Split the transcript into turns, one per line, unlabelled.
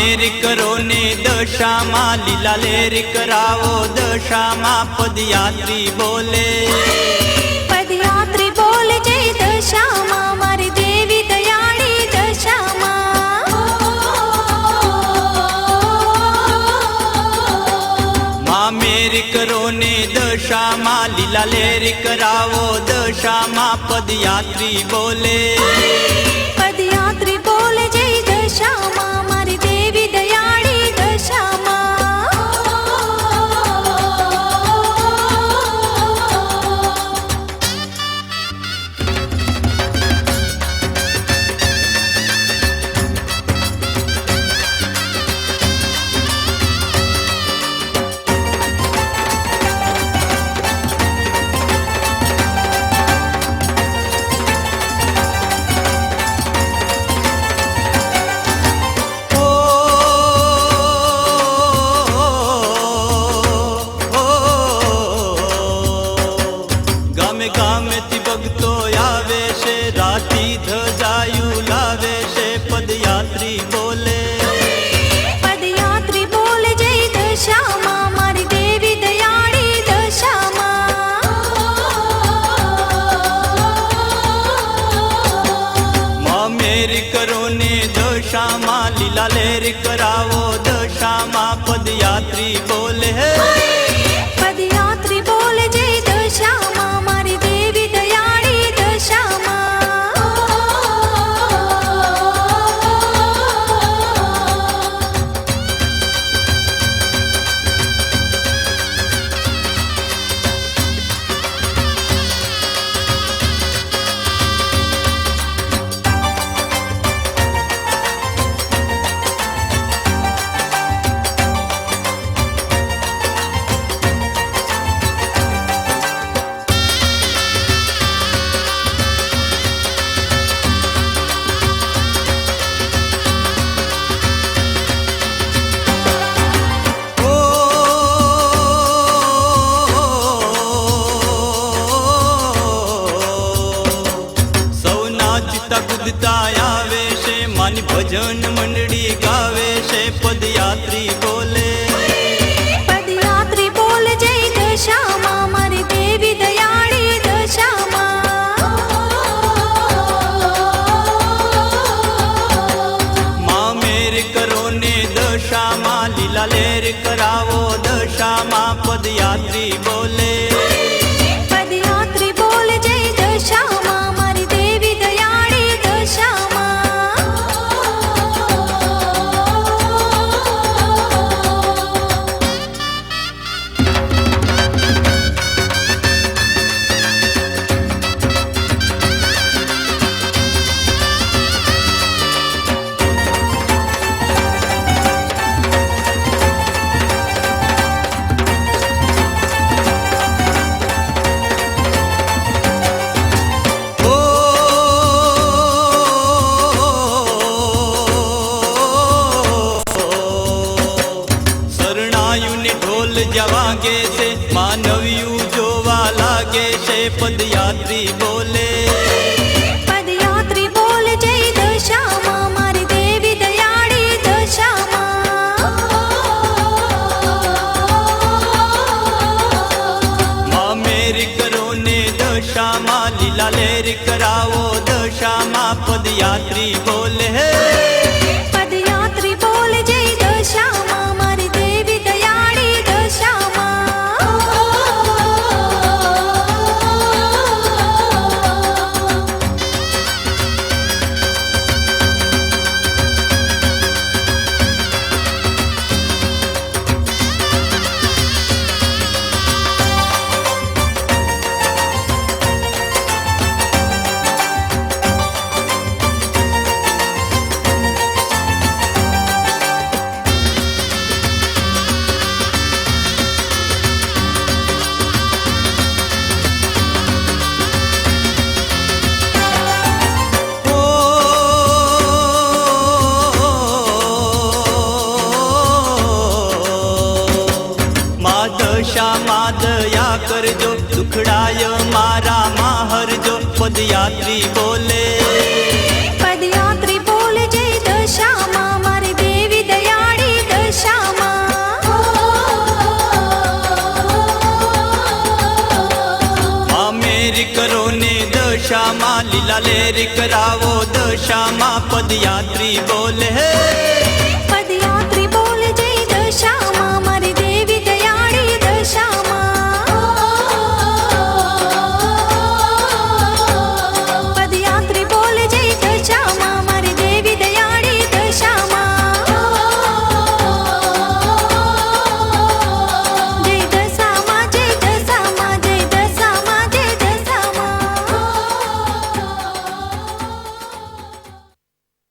મેર કરો ને દશામાં લીલા લેર કરાવો દશામાં પદયાત્રી બોલે
પદયાત્રી બોલે જય દશામાં મારી દેવી દયાળી દશામાં
માં મેર કરો ને દશામાં લીલા લેર કરાવો દશામાં પદયાત્રી બોલે
પદયાત્રી બોલે જય દશામાં મારી દેવી દયાળી દશામાં
ગામેથી ભક્તો આવે છે રાતી ધજાયું લાવે છે પદયાત્રી બોલે
પદયાત્રી બોલે જય દશામાં મારી દેવી દયાળી દશામાં
માં મેર કરો ને દશામાં લીલા લેર કરાવો દશામાં પદયાત્રી બોલે
પદયાત્રી બોલે જય દશામાં મારી દેવી દયાળી દશામાં આવે છે માની ભજન મંડળી ગાવે છે પદયાત્રી બોલે પદયાત્રી બોલે જય દશામાં મારી દેવી દયાળી દશામાં
માં મેર કરો ને દશામાં લીલા લેર કરાવો દશામાં પદયાત્રી બોલે
પદયાત્રી બોલે જય દશામાં મારી દેવી દયાળી દશામાં
વાગે છે માનવ્યું જોવા લાગે છે પદયાત્રી બોલે
પદયાત્રી બોલે જય દશામાં મારી દેવી દયાળી દશામાં
માં મેર કરો ને દશામાં લીલા લેર કરાવો દશામાં પદયાત્રી બોલે
પદયાત્રી બોલે જય દશામાં મારી દેવી દયાળી દશામાં દશામાં દયા કરજો દુખડાય મારા માહરજો પદયાત્રી બોલે પદયાત્રી બોલે જય દશામાં મારી દેવી દયા
કરો ને દશામાં લીલા લેર કરાવો દશામાં પદયાત્રી બોલે હે
પદયાત્રી બોલે જય દશામાં